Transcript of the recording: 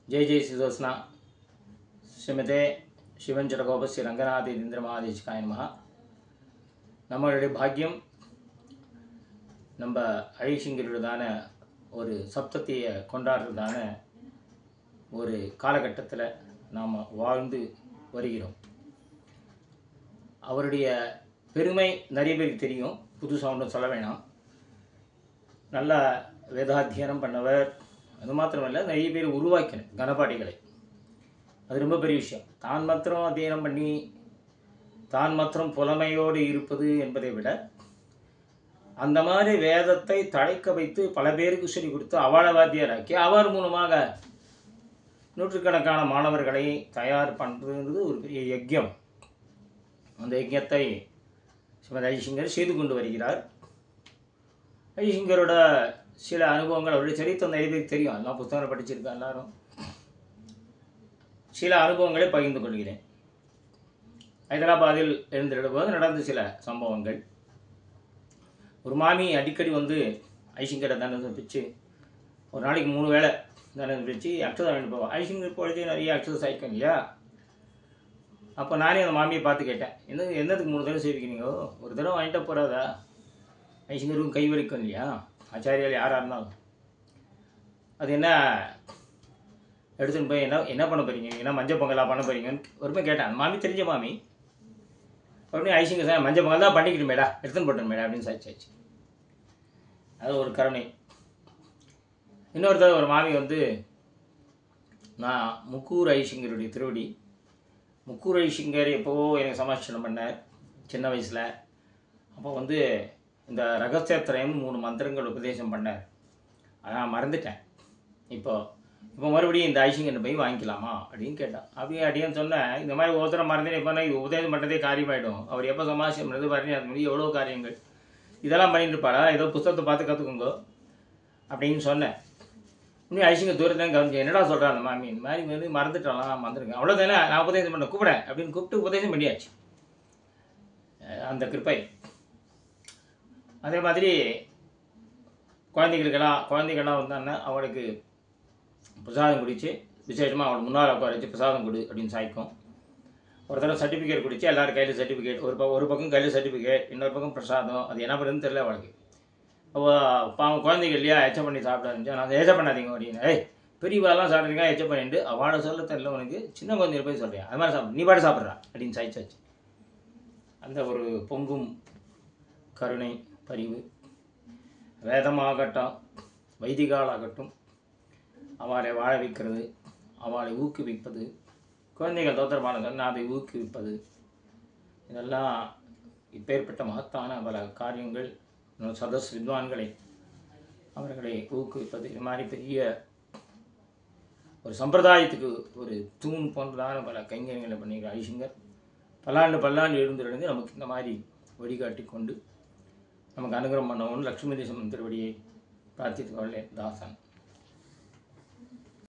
जय जय श्रीदोस्ना श्रीमते शिवंचरगोप श्री रंगनाथ इंद्र महादेशिकाय नमः நம்மளுடைய பாக்கியம் நம்ம ஐஷிங்கருடான ஒரு சப்தத்தையை கொண்டாடுறதான ஒரு காலகட்டத்தில் நாம் வாழ்ந்து வருகிறோம். அவருடைய பெருமை நிறைய பேருக்கு தெரியும், புதுசாக ஒன்றும் சொல்ல வேணாம். நல்லா வேதாத்தியனம் பண்ணவர், அது மாத்திரமல்ல நிறைய பேர் உருவாக்கின கணபாடிகளை. அது ரொம்ப பெரிய விஷயம். தான் மாத்திரம் அத்தியனம் பண்ணி தான் மாத்திரம் புலமையோடு இருப்பது என்பதை விட அந்த மாதிரி வேதத்தை தழைக்க வைத்து பல பேருக்கு சொல்லிக் கொடுத்து அவளை வாத்தியராக்கி அவர் மூலமாக நூற்றுக்கணக்கான மாணவர்களை தயார் பண்ணுறது ஒரு பெரிய யஜ்யம். அந்த யஜ்யத்தை ஸ்ரீமத் ஐஷிங்கர் செய்து கொண்டு வருகிறார். ஐஷிங்கரோட சில அனுபவங்கள், அவருடைய சரித்திரம் நிறைய பேருக்கு தெரியும், எல்லாம் புத்தகங்களை படிச்சிருக்கேன் எல்லாரும். சில அனுபவங்களை பகிர்ந்து கொள்கிறேன். ஹைதராபாத்தில் எழுந்திருந்தபோது நடந்த சில சம்பவங்கள். ஒரு மாமி அடிக்கடி வந்து ஐஷிங்கரை தண்டனை பிச்சு ஒரு நாளைக்கு 3 வேளை தண்டனை பிச்சு அக்ஷதம் வாங்கிட்டு போவோம். ஐஷிங்கர் பொழுதே நிறைய அக்ஷதம் சாய்க்கும் இல்லையா. அப்போ நானே அந்த மாமியை பார்த்து கேட்டேன், என்னதுக்கு 3 தடவை சேவிக்கிறீங்களோ, ஒரு தடவை வாங்கிட்ட போகிறாதா? ஐஷிங்கருக்கும் கை வலிக்கும் இல்லையா, ஆச்சாரியால் யாராக இருந்தாலும். அது என்ன எடுத்துன்னு போய் என்ன பண்ண போகிறீங்க, என்ன மஞ்சள் பொங்கலாக பண்ண போகிறீங்கன்னு ஒருமே கேட்டேன். அந்த மாமி தெரிஞ்ச மாமி. உடனே ஐஷிங்க சார் மஞ்சள் பொங்கல் தான் பண்ணிக்கிட்டு மேடா, எடுத்துன்னு போட்டேன் மேடா அப்படின்னு சாய்ச்சாச்சு. அது ஒரு கருணை. இன்னொருத்தர் ஒரு மாமி வந்து, நான் முக்கூர் ஐஷிங்கருடைய திருவடி, முக்கூர் ஐஷிங்கர் எப்போவோ எனக்கு சமாச்சாரம் பண்ணார் சின்ன வயசில். அப்போ வந்து இந்த ரகசியத்திரயம் 3 மந்திரங்கள் உபதேசம் பண்ணார். நான் மறந்துட்டேன். இப்போ மறுபடியும் இந்த ஐஷிங்கன்னு போய் வாங்கிக்கலாமா அப்படின்னு கேட்டான். அப்படின்னு சொன்னேன், இந்த மாதிரி ஒருத்தரை மறந்துட்டு எப்போனா இது உபதேசம் பண்ணுறதே காரியமாயிடும். அவர் எப்போ சமாச்சாரம் பண்ணது பாருங்க, அது முடியும் எவ்வளோ காரியங்கள் இதெல்லாம் பண்ணிட்டு இருப்பாடா, ஏதோ புத்தகத்தை பார்த்து கற்றுக்குங்கோ அப்படின்னு சொன்னேன். இன்னும் ஐஷிங்க தூரத்தான் கவனிச்சு, என்னடா சொல்கிறேன் அந்த மாமி, இந்த மாதிரி வந்து மறந்துட்டாலாம், நான் மறந்துருக்கேன், அவ்வளோதானே, நான் உபதேசம் பண்ண கூப்பிடேன் அப்படின்னு கூப்பிட்டு உபதேசம் பண்ணியாச்சு. அந்த கிருப்பை. அதே மாதிரி குழந்தைகள்லாம் வந்தாங்கன்னா அவளுக்கு பிரசாதம் குடித்து விசேஷமாக அவள் முன்னால் உட்கார வச்சு பிரசாதம் கொடு அப்படின்னு சாய்க்கும். ஒரு தடவை சர்டிஃபிகேட் குடித்து எல்லாரும் கையில் சர்டிஃபிகேட், ஒரு பக்கம் கையில் சர்டிஃபிகேட், இன்னொரு பக்கம் பிரசாதம். அது என்ன பண்ணுறதுன்னு தெரியல அவளுக்கு. அவள் குழந்தைகள் இல்லையா எச்சம் பண்ணி சாப்பிடாருந்துச்சு. நான் எச்சம் பண்ணாதீங்க அப்படின்னு, பெரியவாலாம் சாப்பிட்றீங்க எச்சம் பண்ணிட்டு அவளை சொல்ல தெரியல உனக்கு, சின்ன குழந்தைய போய் சொல்கிறேன் அது மாதிரி சாப்பிட்ற, நீ பாட்டு சாப்பிட்றா அப்படின்னு சாய்ச்சாச்சு. அந்த ஒரு பொங்கும் கருணை, பரிவு, வேதமாகட்டும் வைதிகாலாகட்டும் அவளை வாழ வைக்கிறது, அவளை ஊக்குவிப்பது, குழந்தைகள் தோத்திரமான அதை ஊக்குவிப்பது, இதெல்லாம் இப்பேற்பட்ட மகத்தான பல காரியங்கள். சதஸ் வித்வான்களை அவர்களை ஊக்குவிப்பது, இது மாதிரி பெரிய ஒரு சம்பிரதாயத்துக்கு ஒரு தூண் போன்றதான பல கைங்கரியங்களை பண்ணிக்கிற ஐஷிங்கர் பல்லாண்டு எழுந்திருந்து நமக்கு இந்த மாதிரி வழிகாட்டி கொண்டு நமக்கு அனுகிரகம் பண்ணவும் லட்சுமி தேசம் திருவடியை பிரார்த்தித்துக் கொள்ளேன். தாசன்.